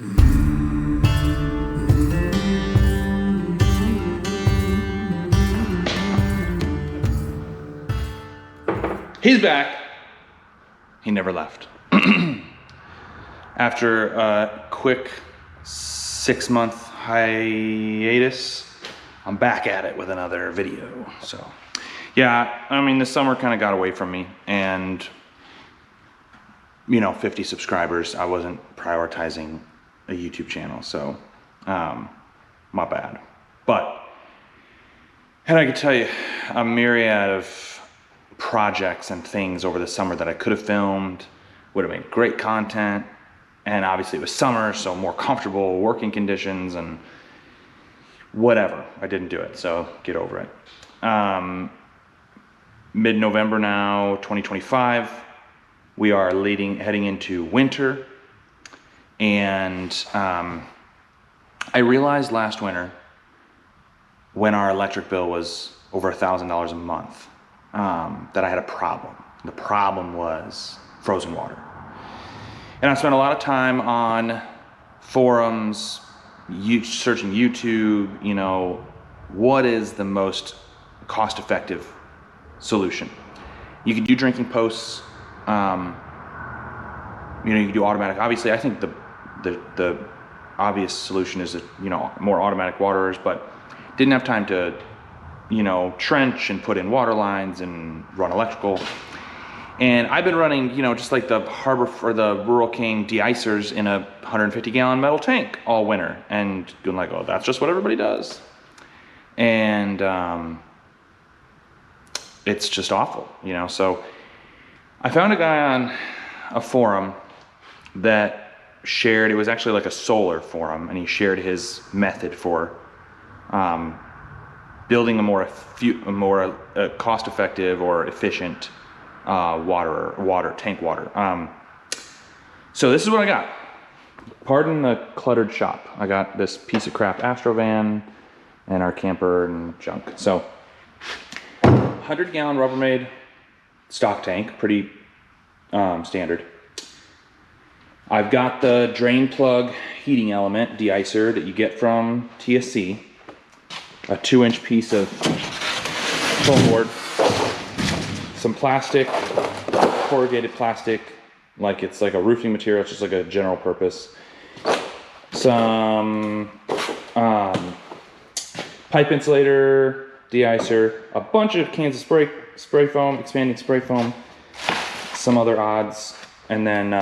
He's back. He never left. After a quick 6-month hiatus, I'm back at it with another video. So yeah, I mean, the summer kind of got away from me, and 50 subscribers, I wasn't prioritizing a YouTube channel, so my bad. But, and I could tell you a myriad of projects and things over the summer that I could have filmed, would have made great content, and obviously it was summer, so more comfortable working conditions and whatever. I didn't do it, so get over it. Mid-November now, 2025. We are heading into winter, and I realized last winter when our electric bill was over $1,000 a month that I had a problem. The problem was frozen water. And I spent a lot of time on forums, searching YouTube, what is the most cost-effective solution. You can do drinking posts. You can do automatic. Obviously, I think the obvious solution is more automatic waterers, but didn't have time to trench and put in water lines and run electrical. And I've been running just like the Harbor or the Rural King de-icers in a 150-gallon metal tank all winter, and doing like, oh, that's just what everybody does. And it's just awful, so I found a guy on a forum that shared, it was actually like a solar forum, and he shared his method for building a more cost-effective or efficient tank water. So this is what I got. Pardon the cluttered shop. I got this piece of crap Astrovan and our camper and junk. So 100-gallon Rubbermaid stock tank, pretty standard. I've got the drain plug heating element de-icer that you get from TSC, a 2-inch piece of foam board, some plastic, corrugated plastic, like it's like a roofing material, it's just like a general purpose, some pipe insulator, de-icer, a bunch of cans of spray foam, expanding spray foam, some other odds, and then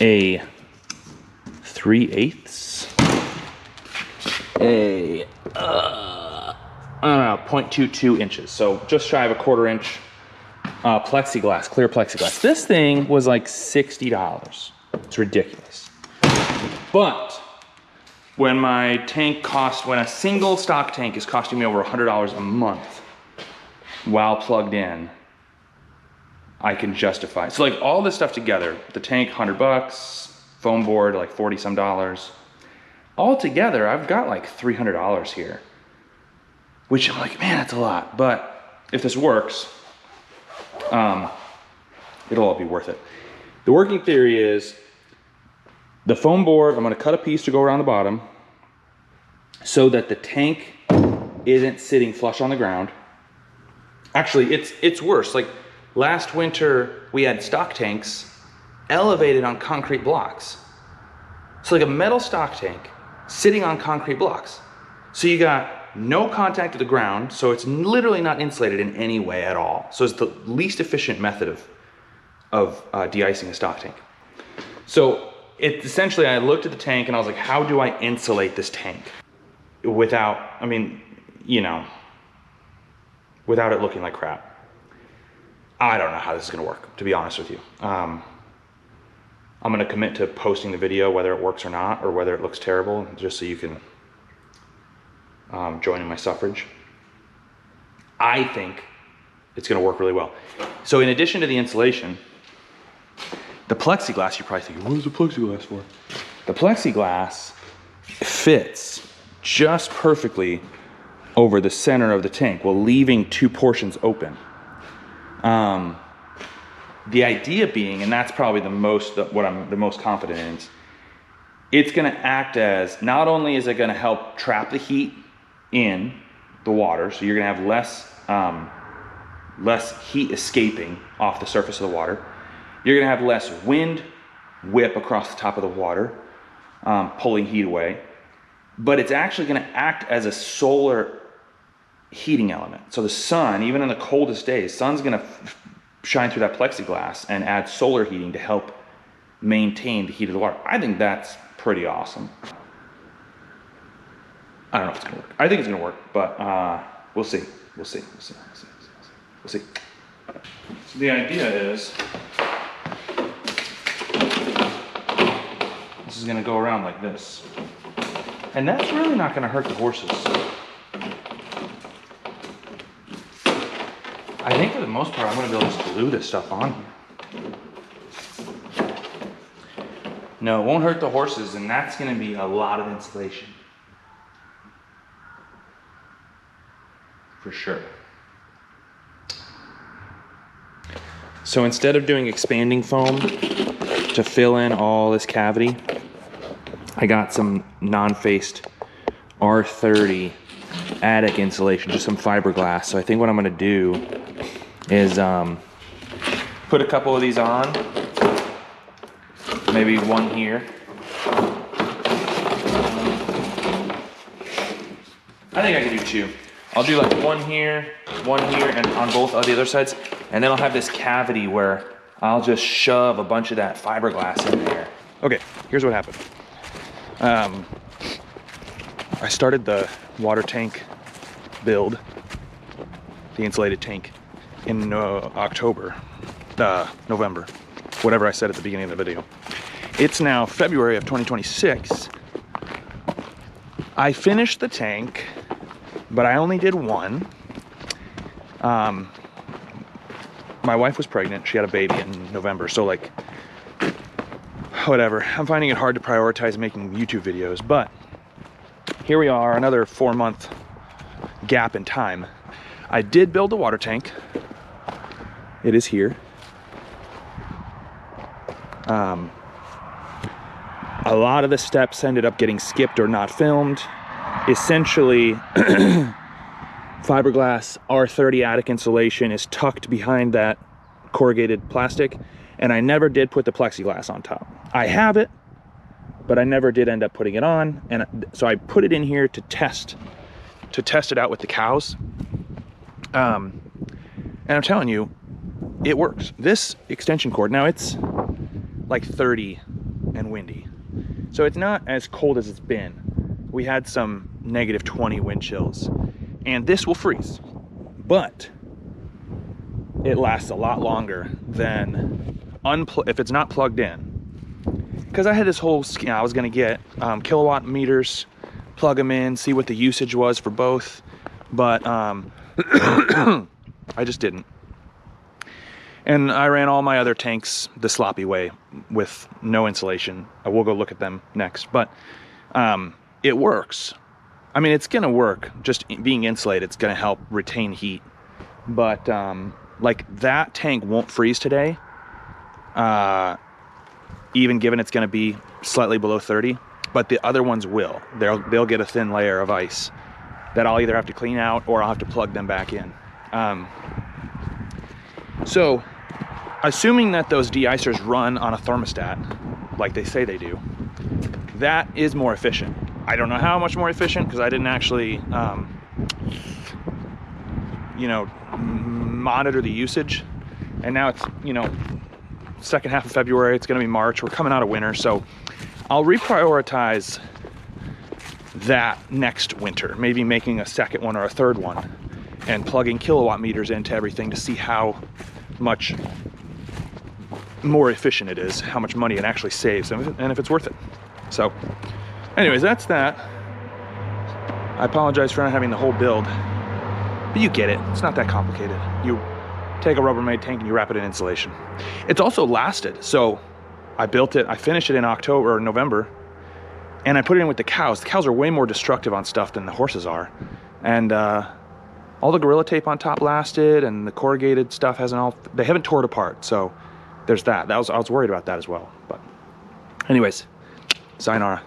a 3/8, I don't know, 0.22 inches, so just shy of a 1/4 inch plexiglass, clear plexiglass. This thing was like $60. It's ridiculous. But when when a single stock tank is costing me over $100 a month while plugged in, I can justify. So like all this stuff together, the tank, $100, foam board, like 40 some dollars. All together, I've got like $300 here, which I'm like, man, that's a lot. But if this works, it'll all be worth it. The working theory is the foam board, I'm gonna cut a piece to go around the bottom so that the tank isn't sitting flush on the ground. Actually, it's worse. Like last winter, we had stock tanks elevated on concrete blocks. So like a metal stock tank sitting on concrete blocks. So you got no contact with the ground, so it's literally not insulated in any way at all. So it's the least efficient method of de-icing a stock tank. So essentially, I looked at the tank and I was like, how do I insulate this tank without, without it looking like crap? I don't know how this is gonna work, to be honest with you. I'm gonna commit to posting the video whether it works or not, or whether it looks terrible, just so you can join in my suffrage. I think it's gonna work really well. So in addition to the insulation, the plexiglass, you're probably thinking, what is the plexiglass for? The plexiglass fits just perfectly over the center of the tank while leaving two portions open. The idea being, and that's probably what I'm the most confident in, it's gonna act as, not only is it gonna help trap the heat in the water, so you're gonna have less heat escaping off the surface of the water. You're gonna have less wind whip across the top of the water, pulling heat away. But it's actually gonna act as a solar heating element. So the sun, even in the coldest days, sun's gonna shine through that plexiglass and add solar heating to help maintain the heat of the water. I think that's pretty awesome. I don't know if it's gonna work. I think it's gonna work, but we'll see. We'll see. So the idea is, this is gonna go around like this. And that's really not gonna hurt the horses. I think for the most part, I'm gonna be able to just glue this stuff on here. No, it won't hurt the horses, and that's gonna be a lot of insulation. For sure. So instead of doing expanding foam to fill in all this cavity, I got some non-faced R30 attic insulation, just some fiberglass. So I think what I'm gonna do is put a couple of these on, maybe one here. I think I can do two. I'll do like one here, and on both of the other sides, and then I'll have this cavity where I'll just shove a bunch of that fiberglass in there. Okay, here's what happened. I started the water tank build, the insulated tank, in November, whatever I said at the beginning of the video. It's now February of 2026. I finished the tank, but I only did one. My wife was pregnant. She had a baby in November, so like, whatever. I'm finding it hard to prioritize making YouTube videos, but here we are, another 4-month gap in time. I did build a water tank. It is here. A lot of the steps ended up getting skipped or not filmed. Essentially, fiberglass R30 attic insulation is tucked behind that corrugated plastic, and I never did put the plexiglass on top. I have it, but I never did end up putting it on, and so I put it in here to test it out with the cows. And I'm telling you, it works. This extension cord, now it's like 30 and windy, so it's not as cold as it's been. We had some -20 wind chills, and this will freeze, but it lasts a lot longer than if it's not plugged in. Because I had this whole scheme, I was gonna get kilowatt meters, plug them in, see what the usage was for both, but I just didn't. And I ran all my other tanks the sloppy way with no insulation. I will go look at them next, but it works. I mean, it's gonna work. Just being insulated, it's gonna help retain heat. But like, that tank won't freeze today, even given it's gonna be slightly below 30, but the other ones will. They'll get a thin layer of ice that I'll either have to clean out or I'll have to plug them back in. So, assuming that those de-icers run on a thermostat, like they say they do, that is more efficient. I don't know how much more efficient, because I didn't actually, monitor the usage. And now it's, second half of February, it's gonna be March, we're coming out of winter, so I'll reprioritize that next winter, maybe making a second one or a third one, and plugging kilowatt meters into everything to see how much more efficient it is, how much money it actually saves, and if it's worth it. So anyways, that's that. I apologize for not having the whole build, but you get it. It's not that complicated. You take a Rubbermaid tank and you wrap it in insulation. It's also lasted. So I built it, I finished it in October or November, and I put it in with the cows. The cows are way more destructive on stuff than the horses are. And all the Gorilla Tape on top lasted, and the corrugated stuff they haven't tore it apart. So there's that. I was worried about that as well. But anyways, Sayonara.